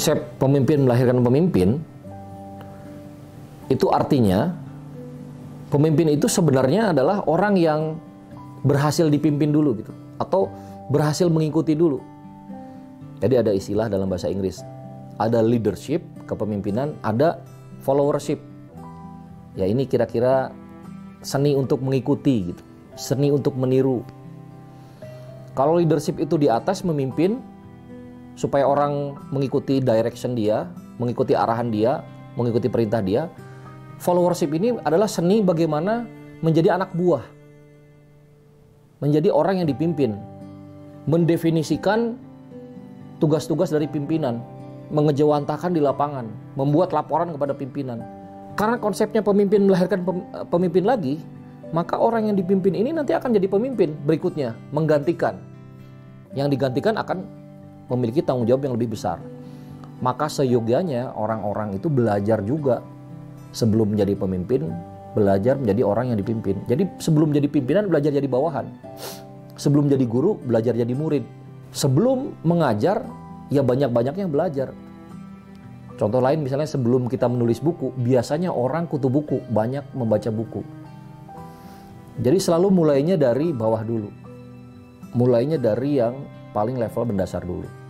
konsep pemimpin melahirkan pemimpin, itu artinya pemimpin itu sebenarnya adalah orang yang berhasil dipimpin dulu gitu, atau berhasil mengikuti dulu. Jadi ada istilah dalam bahasa Inggris, ada leadership, kepemimpinan, ada followership. Ya ini kira-kira seni untuk mengikuti gitu, seni untuk meniru. Kalau leadership itu di atas memimpin supaya orang mengikuti direction dia, mengikuti arahan dia, mengikuti perintah dia. Followership ini adalah seni bagaimana menjadi anak buah, menjadi orang yang dipimpin, mendefinisikan tugas-tugas dari pimpinan, mengejawantahkan di lapangan, membuat laporan kepada pimpinan. Karena konsepnya pemimpin melahirkan pemimpin lagi, maka orang yang dipimpin ini nanti akan jadi pemimpin berikutnya, menggantikan. Yang digantikan akan memiliki tanggung jawab yang lebih besar. Maka seyogyanya orang-orang itu belajar juga sebelum menjadi pemimpin, belajar menjadi orang yang dipimpin. Jadi sebelum jadi pimpinan belajar jadi bawahan. Sebelum jadi guru belajar jadi murid. Sebelum mengajar ya banyak-banyaknya belajar. Contoh lain misalnya sebelum kita menulis buku, biasanya orang kutu buku, banyak membaca buku. Jadi selalu mulainya dari bawah dulu. Mulainya dari yang paling level mendasar dulu.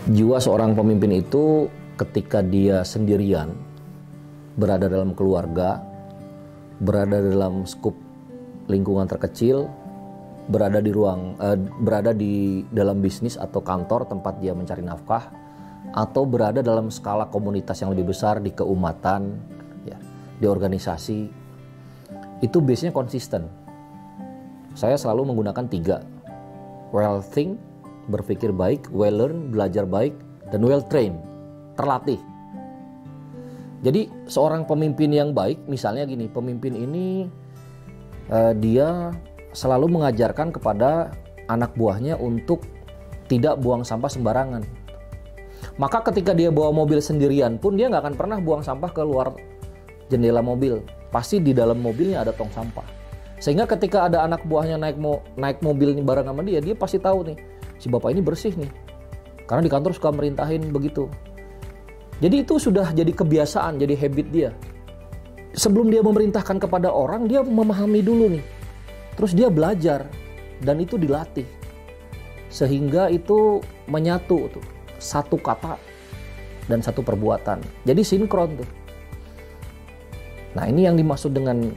Jiwa seorang pemimpin itu ketika dia sendirian, berada dalam keluarga, berada dalam skup lingkungan terkecil, berada di dalam bisnis atau kantor tempat dia mencari nafkah, atau berada dalam skala komunitas yang lebih besar di keumatan, ya, di organisasi, itu biasanya konsisten. Saya selalu menggunakan 3. Well think, berpikir baik, well learn, belajar baik, dan well train, terlatih. Jadi seorang pemimpin yang baik, misalnya gini, pemimpin ini dia selalu mengajarkan kepada anak buahnya untuk tidak buang sampah sembarangan. Maka ketika dia bawa mobil sendirian pun dia nggak akan pernah buang sampah ke luar jendela mobil. Pasti di dalam mobilnya ada tong sampah. Sehingga ketika ada anak buahnya naik mobil ini bareng sama dia pasti tahu nih, si bapak ini bersih nih. Karena di kantor suka merintahin begitu. Jadi itu sudah jadi kebiasaan, jadi habit dia. Sebelum dia memerintahkan kepada orang, dia memahami dulu nih. Terus dia belajar dan itu dilatih. Sehingga itu menyatu tuh, satu kata dan satu perbuatan. Jadi sinkron tuh. Nah, ini yang dimaksud dengan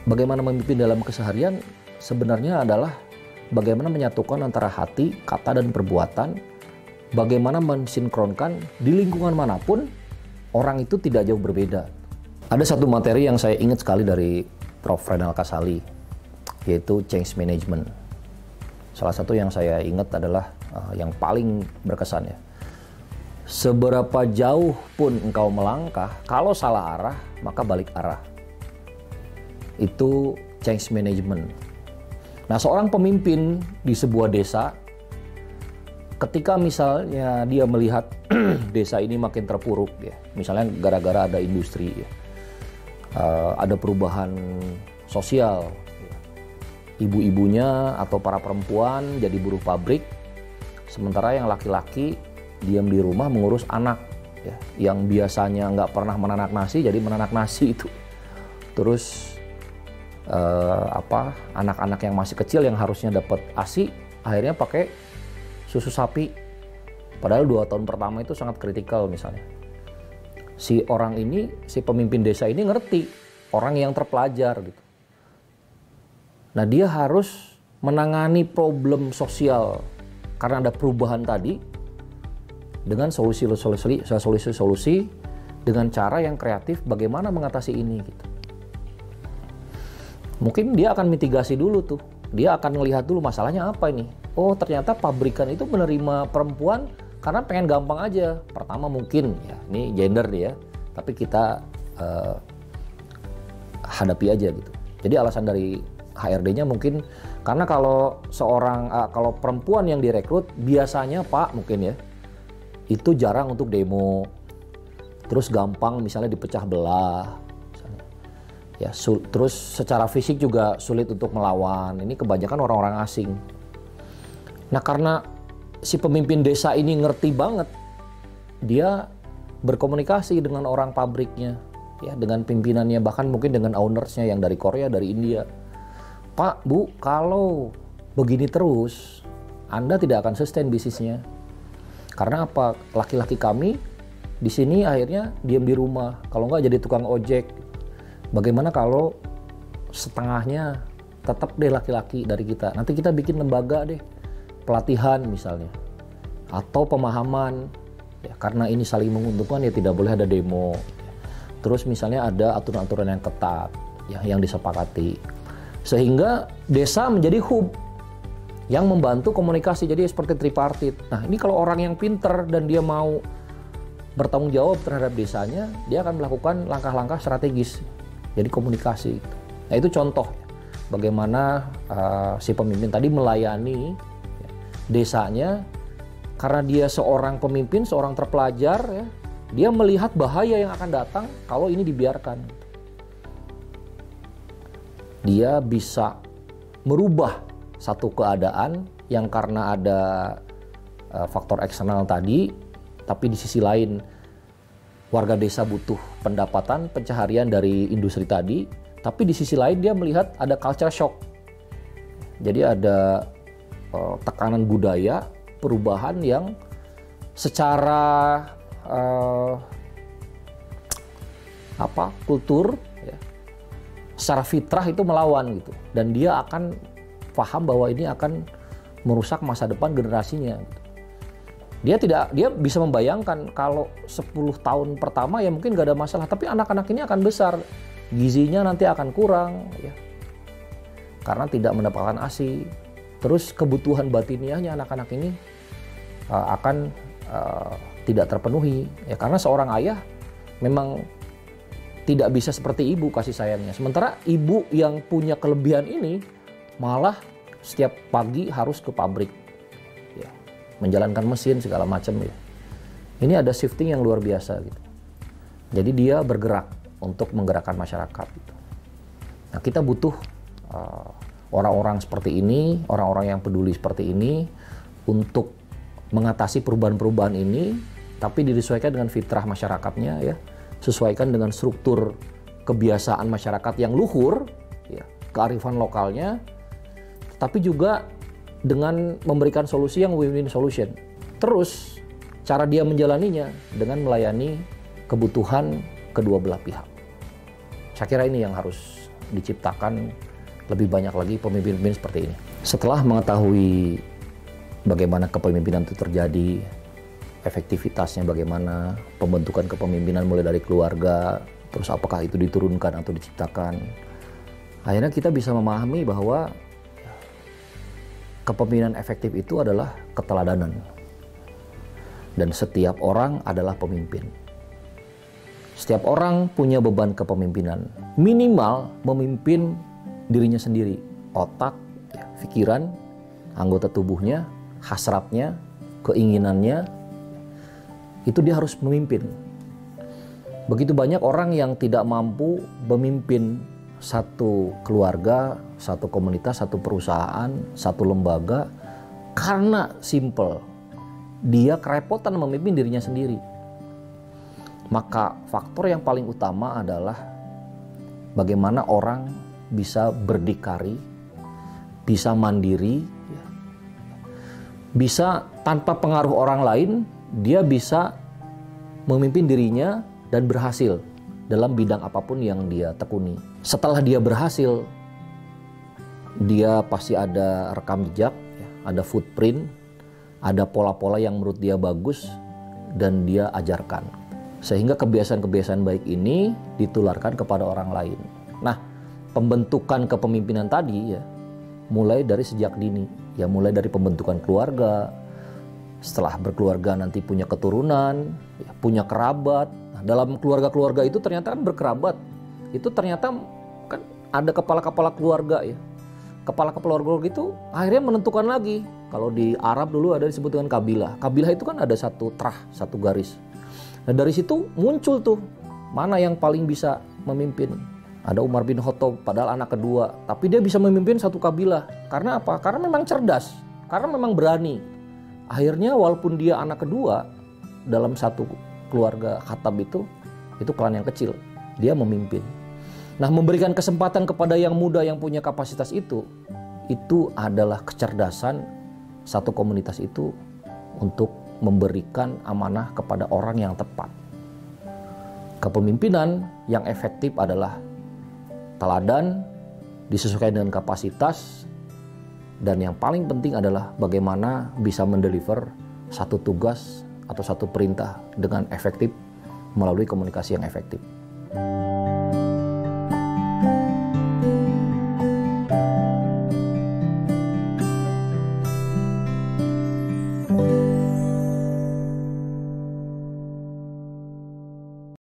bagaimana memimpin dalam keseharian sebenarnya adalah bagaimana menyatukan antara hati, kata, dan perbuatan. Bagaimana mensinkronkan di lingkungan manapun orang itu tidak jauh berbeda. Ada satu materi yang saya ingat sekali dari Prof. Renal Kasali, yaitu change management. Salah satu yang saya ingat adalah yang paling berkesan ya. Seberapa jauh pun engkau melangkah, kalau salah arah maka balik arah. Itu change management. Nah, seorang pemimpin di sebuah desa, ketika misalnya dia melihat desa ini makin terpuruk ya, misalnya gara-gara ada industri ya, ada perubahan sosial, ibu-ibunya atau para perempuan jadi buruh pabrik, sementara yang laki-laki diam di rumah mengurus anak ya, yang biasanya nggak pernah menanak nasi jadi menanak nasi itu. Terus anak-anak yang masih kecil yang harusnya dapat ASI akhirnya pakai susu sapi, padahal 2 tahun pertama itu sangat kritikal misalnya. Si orang ini, si pemimpin desa ini ngerti, orang yang terpelajar gitu. Nah, dia harus menangani problem sosial karena ada perubahan tadi dengan solusi-solusi dengan cara yang kreatif bagaimana mengatasi ini gitu. Mungkin dia akan mitigasi dulu tuh. Dia akan melihat dulu masalahnya apa ini. Oh, ternyata pabrikan itu menerima perempuan karena pengen gampang aja. Pertama mungkin ya, ini gender nih ya, tapi kita hadapi aja gitu. Jadi alasan dari HRD-nya mungkin karena kalau kalau perempuan yang direkrut biasanya Pak mungkin ya, itu jarang untuk demo, terus gampang misalnya dipecah belah. Ya, terus secara fisik juga sulit untuk melawan. Ini kebanyakan orang-orang asing. Nah, karena si pemimpin desa ini ngerti banget dia berkomunikasi dengan orang pabriknya, ya, dengan pimpinannya, bahkan mungkin dengan ownersnya yang dari Korea, dari India. Pak, Bu, kalau begini terus, Anda tidak akan sustain bisnisnya. Karena apa? Laki-laki kami di sini akhirnya diam di rumah, kalau nggak jadi tukang ojek. Bagaimana kalau setengahnya tetap deh laki-laki dari kita? Nanti kita bikin lembaga deh, pelatihan misalnya, atau pemahaman. Ya, karena ini saling menguntungkan, ya tidak boleh ada demo. Terus misalnya ada aturan-aturan yang ketat, ya, yang disepakati. Sehingga desa menjadi hub yang membantu komunikasi, jadi seperti tripartit. Nah, ini kalau orang yang pinter dan dia mau bertanggung jawab terhadap desanya, dia akan melakukan langkah-langkah strategis, jadi komunikasi. Nah, itu contoh bagaimana si pemimpin tadi melayani desanya. Karena dia seorang pemimpin, seorang terpelajar, ya, dia melihat bahaya yang akan datang kalau ini dibiarkan. Dia bisa merubah satu keadaan yang karena ada faktor eksternal tadi, tapi di sisi lain warga desa butuh pendapatan, pencaharian dari industri tadi, tapi di sisi lain dia melihat ada culture shock. Jadi ada tekanan budaya, perubahan yang secara kultur, ya, secara fitrah itu melawan gitu, dan dia akan paham bahwa ini akan merusak masa depan generasinya gitu. Dia bisa membayangkan kalau 10 tahun pertama ya mungkin gak ada masalah, tapi anak-anak ini akan besar, gizinya nanti akan kurang, ya, karena tidak mendapatkan ASI. Terus kebutuhan batiniahnya anak-anak ini akan tidak terpenuhi, ya, karena seorang ayah memang tidak bisa seperti ibu kasih sayangnya. Sementara ibu yang punya kelebihan ini malah setiap pagi harus ke pabrik, ya, menjalankan mesin segala macam, ya. Ini ada shifting yang luar biasa gitu. Jadi dia bergerak untuk menggerakkan masyarakat gitu. Nah, kita butuh orang-orang seperti ini, orang-orang yang peduli seperti ini untuk mengatasi perubahan-perubahan ini, tapi disesuaikan dengan fitrah masyarakatnya, ya, sesuaikan dengan struktur kebiasaan masyarakat yang luhur, ya, kearifan lokalnya, tapi juga dengan memberikan solusi yang win-win solution. Terus cara dia menjalaninya dengan melayani kebutuhan kedua belah pihak. Saya kira ini yang harus diciptakan lebih banyak lagi pemimpin-pemimpin seperti ini. Setelah mengetahui bagaimana kepemimpinan itu terjadi, efektivitasnya bagaimana, pembentukan kepemimpinan mulai dari keluarga, terus apakah itu diturunkan atau diciptakan, akhirnya kita bisa memahami bahwa kepemimpinan efektif itu adalah keteladanan. Dan setiap orang adalah pemimpin. Setiap orang punya beban kepemimpinan. Minimal memimpin dirinya sendiri. Otak, ya, pikiran, anggota tubuhnya, hasratnya, keinginannya, itu dia harus memimpin. Begitu banyak orang yang tidak mampu memimpin satu keluarga, satu komunitas, satu perusahaan, satu lembaga, karena simple, dia kerepotan memimpin dirinya sendiri. Maka faktor yang paling utama adalah bagaimana orang bisa berdikari, bisa mandiri, bisa tanpa pengaruh orang lain, dia bisa memimpin dirinya dan berhasil dalam bidang apapun yang dia tekuni. Setelah dia berhasil, dia pasti ada rekam jejak, ada footprint, ada pola-pola yang menurut dia bagus, dan dia ajarkan. Sehingga kebiasaan-kebiasaan baik ini ditularkan kepada orang lain. Nah, pembentukan kepemimpinan tadi, ya, mulai dari sejak dini, ya, mulai dari pembentukan keluarga. Setelah berkeluarga nanti punya keturunan, ya, punya kerabat. Nah, dalam keluarga-keluarga itu ternyata kan berkerabat. Itu ternyata kan ada kepala-kepala keluarga, ya. Kepala-kepala keluarga itu akhirnya menentukan lagi. Kalau di Arab dulu ada disebut dengan kabilah. Kabilah itu kan ada satu trah, satu garis. Nah, dari situ muncul tuh mana yang paling bisa memimpin. Ada Umar bin Khattab, padahal anak kedua, tapi dia bisa memimpin satu kabilah. Karena apa? Karena memang cerdas, karena memang berani. Akhirnya walaupun dia anak kedua, dalam satu keluarga khatab itu klan yang kecil, dia memimpin. Nah, memberikan kesempatan kepada yang muda yang punya kapasitas itu adalah kecerdasan satu komunitas itu untuk memberikan amanah kepada orang yang tepat. Kepemimpinan yang efektif adalah teladan, disesuaikan dengan kapasitas, dan yang paling penting adalah bagaimana bisa mendeliver satu tugas atau satu perintah dengan efektif melalui komunikasi yang efektif.